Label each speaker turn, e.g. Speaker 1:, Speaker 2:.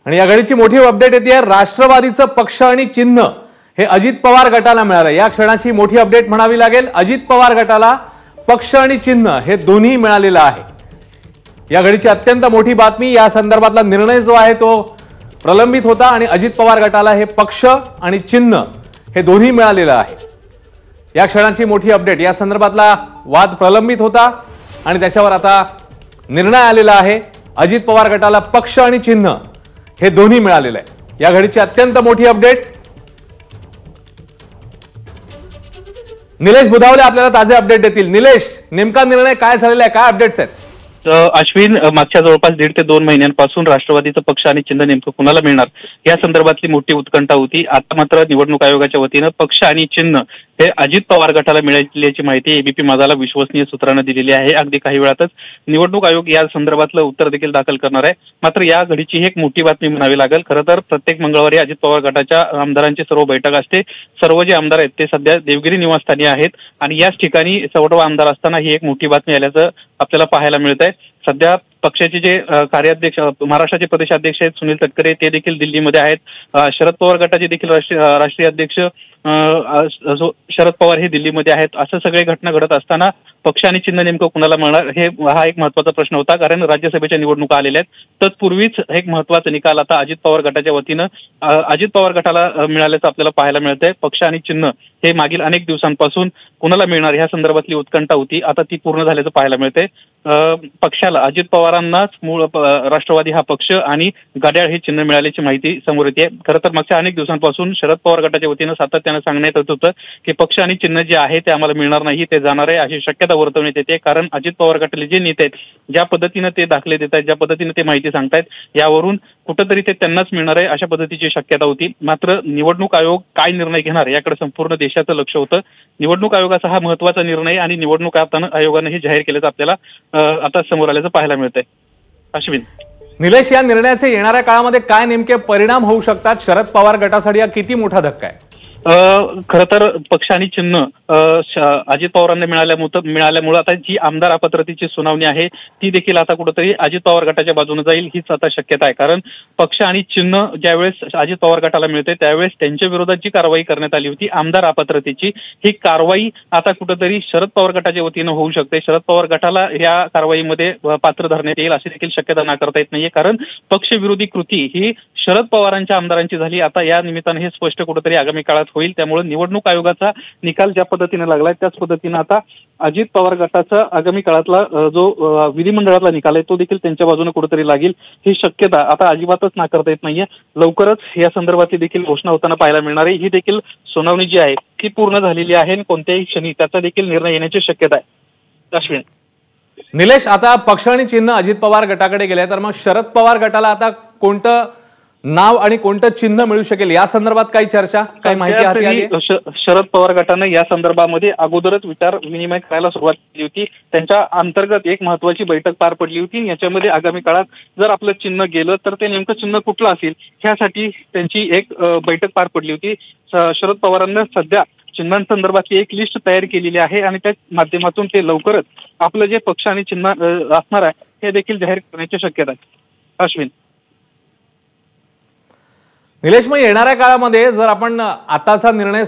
Speaker 1: आणि या घडीची मोठी अपडेट येते, राष्ट्रवादीचं पक्ष आणि चिन्ह हे अजित पवार गटाला मिळालं। या क्षणाची मोठी अपडेट म्हणावी लागेल। अजित पवार गटाला पक्ष आणि चिन्ह हे दोन्ही मिळालेलं आहे। या घडीची अत्यंत मोठी बातमी, या संदर्भातला निर्णय जो आहे तो प्रलंबित होता आणि अजित पवार गटाला हे पक्ष आणि चिन्ह हे दोन्ही मिळालेलं आहे। या क्षणाची मोठी अपडेट, या संदर्भातला वाद प्रलंबित होता आणि त्याच्यावर आता निर्णय आलेला आहे। अजित पवार गटाला पक्ष आणि चिन्ह हे दोन्ही मिळालेलं आहे। या घडीची अत्यंत मोठी अपडेट। निलेश बुधावले आपल्याला ताजे अपडेट देतील। निलेश, नेमका निर्णय काय झालेला आहे, काय अपडेट्स आहेत?
Speaker 2: अश्विन, मागच्या जवळपास 1.5 ते 2 महिन्यांपासून राष्ट्रवादीचं पक्ष आणि चिन्ह नेमकं कुणाला मिळणार या संदर्भातली मोठी उत्कंठा होती। आता मात्र निवडणूक आयोगाच्या वतीनं पक्ष आणि चिन्ह हे अजित पवार गटाला मिळाल्याची माहिती एबीपी माझाला विश्वसनीय सूत्रांना दिलेली आहे। अगदी काही वेळातच निवडणूक आयोग या संदर्भातलं उत्तर देखील दाखल करणार आहे। मात्र या घडीची ही एक मोठी बातमी म्हणावी लागेल। खरं तर प्रत्येक मंगळवारी अजित पवार गटाच्या आमदारांची सर्व बैठक असते। सर्व जे आमदार आहेत ते सध्या देवगिरी निवासस्थानी आहेत आणि याच ठिकाणी सर्व आमदार असताना ही एक मोठी बातमी आल्याचं आपल्याला पाहायला मिळत आहे। सध्या पक्षाचे जे कार्याध्यक्ष, महाराष्ट्राचे प्रदेशाध्यक्ष आहेत सुनील तटकरे, ते देखील दिल्लीमध्ये आहेत। शरद पवार गटाचे देखील राष्ट्रीय अध्यक्ष शरद पवार हे दिल्लीमध्ये आहेत। असं सगळे घटना घडत असताना पक्ष आणि चिन्ह नेमकं कुणाला मिळणार हा एक महत्त्वाचा प्रश्न होता, कारण राज्यसभेच्या निवडणुका आलेल्या आहेत। तत्पूर्वीच एक महत्त्वाचा निकाल आता अजित पवार गटाच्या वतीनं अजित पवार गटाला मिळाल्याचं आपल्याला पाहायला मिळतंय। पक्ष आणि चिन्ह हे मागील अनेक दिवसांपासून कुणाला मिळणार ह्या संदर्भातली उत्कंठा होती, आता ती पूर्ण झाल्याचं पाहायला मिळतंय। पक्षाला अजित पवारांनाच मूळ राष्ट्रवादी हा पक्ष आणि घड्याळ हे चिन्ह मिळाल्याची माहिती समोर येते। खरं तर मागच्या अनेक दिवसांपासून शरद पवार गटाच्या वतीनं सातत्यानं सांगण्यात येत होतं की पक्ष आणि चिन्ह जे आहे ते आम्हाला मिळणार नाही, ते जाणार आहे अशी शक्यता वर्तवण्यात येते। कारण अजित पवार गटाले जे नेते आहेत, ज्या पद्धतीनं ते दाखले देत आहेत, ज्या पद्धतीनं ते माहिती सांगतायत, यावरून कुठंतरी ते त्यांनाच मिळणार आहे अशा पद्धतीची शक्यता होती। मात्र निवडणूक आयोग काय निर्णय घेणार याकडे संपूर्ण देशाचं लक्ष होतं। निवडणूक आयोगाचा हा महत्त्वाचा निर्णय आणि निवडणूक आयोगानं हे जाहीर केल्याचं आपल्याला आता समोर आल्याचं पाहायला मिळतंय। अश्विन,
Speaker 1: निलेश, या निर्णयाचे येणाऱ्या काळामध्ये काय नेमके परिणाम होऊ शकतात? शरद पवार गटासाठी हा किती मोठा धक्का आहे?
Speaker 2: खरं तर पक्ष आणि चिन्ह अजित पवारांना मिळाल्यामुळे आता जी आमदार अपात्रतेची सुनावणी आहे ती देखील आता कुठेतरी अजित पवार गटाच्या बाजूने जाईल हीच आता शक्यता आहे। कारण पक्ष आणि चिन्ह ज्यावेळेस अजित पवार गटाला मिळते त्यावेळेस त्यांच्या विरोधात जी कारवाई करण्यात आली होती आमदार अपात्रतेची, ही कारवाई आता कुठेतरी शरद पवार गटाच्या वतीनं होऊ शकते। शरद पवार गटाला या कारवाईमध्ये पात्र धरण्यात येईल अशी देखील शक्यता नाकारता येत नाहीये, कारण पक्षविरोधी कृती ही शरद पवारांच्या आमदारांची झाली। आता या निमित्तानं हे स्पष्ट कुठेतरी आगामी काळात होईल। त्यामुळे निवडणूक आयोगाचा निकाल ज्या पद्धतीने लागलाय त्याच पद्धतीने आता अजित पवार गटाचा आगामी काळातला जो विधिमंडळातला निकाल आहे तो देखील त्यांच्या बाजूने कुठेतरी लागेल ही शक्यता आता अजिबातच नाकारता येत नाहीये। लवकरच या संदर्भातली देखील घोषणा होताना पाहायला मिळणार आहे। ही देखील सुनावणी जी आहे ती पूर्ण झालेली आहे आणि कोणत्याही क्षणी त्याचा देखील निर्णय येण्याची शक्यता आहे। अश्विन,
Speaker 1: निलेश, आता पक्ष आणि चिन्ह अजित पवार गटाकडे गेले, तर मग शरद पवार गटाला आता कोणतं नाव आणि कोणतं चिन्ह मिळू शकेल या संदर्भात काही चर्चा, काही माहिती हाती आली?
Speaker 2: शरद पवार गटानं या संदर्भामध्ये अगोदरच विचार विनिमय करायला सुरुवात केली होती। त्यांच्या अंतर्गत एक महत्त्वाची बैठक पार पडली होती। याच्यामध्ये आगामी काळात जर आपलं चिन्ह गेलं तर ते नेमकं चिन्ह कुठलं असेल ह्यासाठी त्यांची एक बैठक पार पडली होती। शरद पवारांना सध्या चिन्हांसंदर्भातली एक लिस्ट तयार केलेली आहे आणि त्या माध्यमातून ते लवकरच आपलं जे पक्ष आणि चिन्ह असणार आहे हे देखील जाहीर करण्याची शक्यता आहे। अश्विन,
Speaker 1: निलेश, मग येणाऱ्या काळामध्ये जर आपण आताचा निर्णय